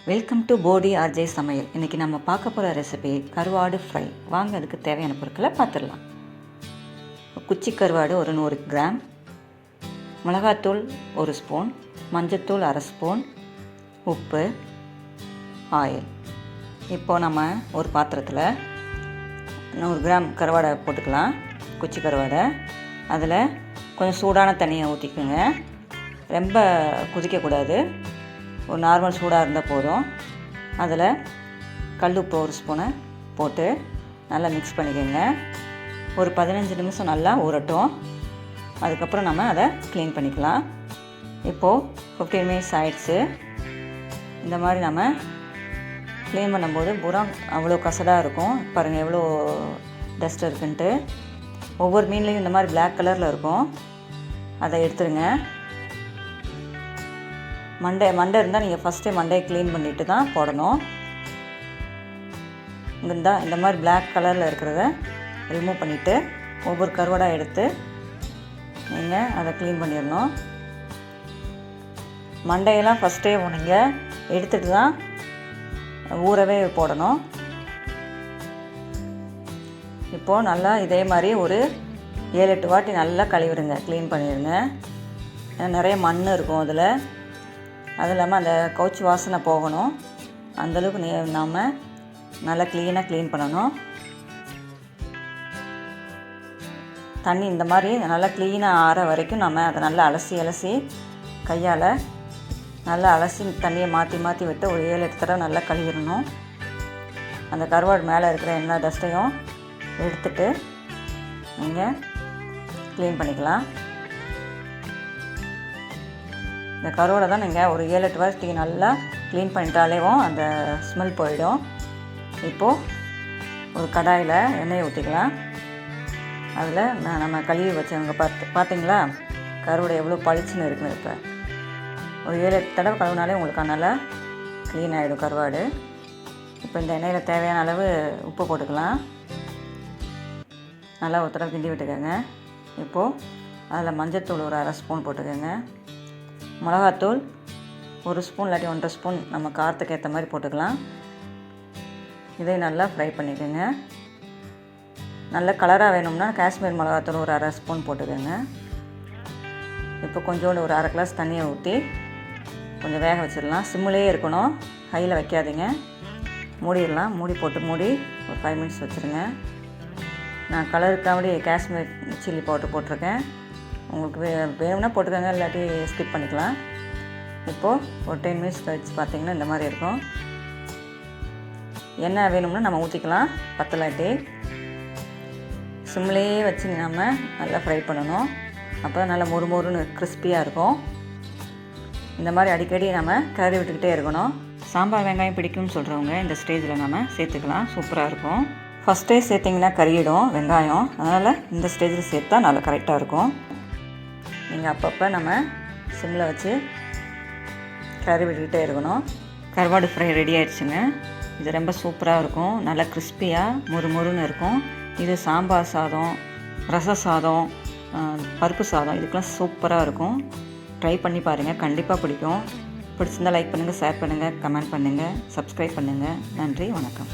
Welcome to Bodi RJ சமையல். இன்றைக்கி நம்ம பார்க்க போகிற ரெசிபி கருவாடு ஃப்ரை. வாங்க அதுக்கு தேவையான பொருட்களை பார்த்துடலாம். குச்சி கருவாடு ஒரு 100 கிராம், மிளகாத்தூள் 1 ஸ்பூன், மஞ்சத்தூள் அரை ஸ்பூன், உப்பு, ஆயில். இப்போது நம்ம ஒரு பாத்திரத்தில் 100 கிராம் கருவாடை போட்டுக்கலாம். குச்சி கருவாடை அதில் கொஞ்சம் சூடான தண்ணியை ஊற்றிக்குங்க. ரொம்ப கொதிக்கக்கூடாது, ஒரு நார்மல் சூடாக இருந்தால் போதும். அதில் கல் உப்பு 1 ஸ்பூனை போட்டு நல்லா மிக்ஸ் பண்ணிக்கோங்க. ஒரு 15 நிமிஷம் நல்லா ஊறட்டும். அதுக்கப்புறம் நம்ம அதை க்ளீன் பண்ணிக்கலாம். இப்போது 15 மினிட்ஸ் ஆயிடுச்சு. இந்த மாதிரி நம்ம க்ளீன் பண்ணும்போது பூரா அவ்வளோ கசடாக இருக்கும். பாருங்கள் எவ்வளோ டஸ்ட் இருக்குன்ட்டு. ஒவ்வொரு மீன்லேயும் இந்த மாதிரி பிளாக் கலரில் இருக்கும். அதை எடுத்துருங்க. மண்டை இருந்தால் நீங்கள் ஃபஸ்ட்டே மண்டையை க்ளீன் பண்ணிவிட்டு தான் போடணும். இந்த மாதிரி பிளாக் கலரில் இருக்கிறத ரிமூவ் பண்ணிவிட்டு ஒவ்வொரு கருவாடாக எடுத்து நீங்கள் அதை க்ளீன் பண்ணிடணும். மண்டையெல்லாம் ஃபஸ்ட்டே நீங்கள் எடுத்துகிட்டு தான் ஊறவே போடணும். இப்போது நல்லா இதே மாதிரி ஒரு 7-8 வாட்டி நல்லா கழுவிடுங்க, க்ளீன் பண்ணிடுங்க. நிறைய மண் இருக்கும் அதில். அது இல்லாமல் அந்த கவுச்சி வாசனை போகணும். அந்தளவுக்கு நாம் நல்லா க்ளீன் பண்ணணும். தண்ணி இந்த மாதிரி நல்லா க்ளீனாக ஆற வரைக்கும் நம்ம அதை நல்லா அலசி கையால் நல்லா அலசி தண்ணியை மாற்றி விட்டு ஒரு 7-8 தடவை நல்லா கழுவிடணும். அந்த கருவாடு மேலே இருக்கிற எல்லா டஸ்ட்டையும் எடுத்துட்டு நீங்கள் க்ளீன் பண்ணிக்கலாம். இந்த கருவாடை தான் நீங்கள் ஒரு 7-8 வாரத்துக்கு நல்லா க்ளீன் பண்ணிட்டாலேவும் அந்த ஸ்மெல் போயிடும். இப்போது ஒரு கடாயில் எண்ணெயை ஊற்றிக்கலாம். அதில் நம்ம கழுவி வச்சவங்க பார்த்தீங்களா கருவாடை எவ்வளோ பளிச்சுன்னு இருக்குன்னு. இப்போ ஒரு 7-8 தடவை கழுவினாலே உங்களுக்கு நல்லா க்ளீன் ஆகிடும் கருவாடு. இப்போ இந்த எண்ணெயில் தேவையான அளவு உப்பு போட்டுக்கலாம். நல்லா ஒரு தடவை கிண்டி விட்டுக்கோங்க. இப்போது அதில் மஞ்சத்தூள் ஒரு அரை ஸ்பூன் போட்டுக்கோங்க. மிளகாத்தூள் 1 ஸ்பூன் இல்லாட்டி 1.5 ஸ்பூன் நம்ம காரத்துக்கு ஏற்ற மாதிரி போட்டுக்கலாம். இதை நல்லா ஃப்ரை பண்ணிக்கோங்க. நல்ல கலராக வேணும்னா காஷ்மீர் மிளகாத்தூள் ஒரு அரை ஸ்பூன் போட்டுக்கோங்க. இப்போ கொஞ்சோண்டு ஒரு 1/2 கிளாஸ் தண்ணியை ஊற்றி கொஞ்சம் வேக வச்சிடலாம். சிம்மிலே இருக்கணும், ஹையில் வைக்காதீங்க. மூடிடலாம். மூடி ஒரு 5 மினிட்ஸ் வச்சுருங்க. நான் கலருக்காக காஷ்மீர் சில்லி பவுடர் போட்டிருக்கேன். உங்களுக்கு வேணும்னா போட்டுக்கோங்க, இல்லாட்டி ஸ்கிப் பண்ணிக்கலாம். இப்போது ஒரு 10 மினிட்ஸ் கழிச்சு பார்த்திங்கன்னா இந்த மாதிரி இருக்கும். என்ன வேணும்னா நம்ம ஊற்றிக்கலாம். பத்தலாட்டி சிம்லேயே வச்சு நம்ம நல்லா ஃப்ரை பண்ணணும். அப்போ தான் நல்லா மொறுன்னு கிறிஸ்பியாக இருக்கும். இந்த மாதிரி அடிக்கடி நம்ம கிளறி விட்டுக்கிட்டே இருக்கணும். சாம்பார் வெங்காயம் பிடிக்கும்னு சொல்கிறவங்க இந்த ஸ்டேஜில் நம்ம சேர்த்துக்கலாம். சூப்பராக இருக்கும். ஃபஸ்ட்டே சேர்த்திங்கன்னா கறியிடும் வெங்காயம். அதனால் இந்த ஸ்டேஜில் சேர்த்தா நல்லா கரெக்டாக இருக்கும். நீங்கள் அப்பப்போ நம்ம சிம்மில் வச்சு கறி விட்டுக்கிட்டே இருக்கணும். கருவாடு ஃப்ரை ரெடி ஆகிடுச்சுங்க. இது ரொம்ப சூப்பராக இருக்கும். நல்லா கிறிஸ்பியாக மொறுன்னு இருக்கும். இது சாம்பார் சாதம், ரச சாதம், பருப்பு சாதம் இதுக்கெலாம் சூப்பராக இருக்கும். ட்ரை பண்ணி பாருங்கள், கண்டிப்பாக பிடிக்கும். பிடிச்சிருந்தால் லைக் பண்ணுங்கள், ஷேர் பண்ணுங்கள், கமெண்ட் பண்ணுங்கள், சப்ஸ்கிரைப் பண்ணுங்கள். நன்றி, வணக்கம்.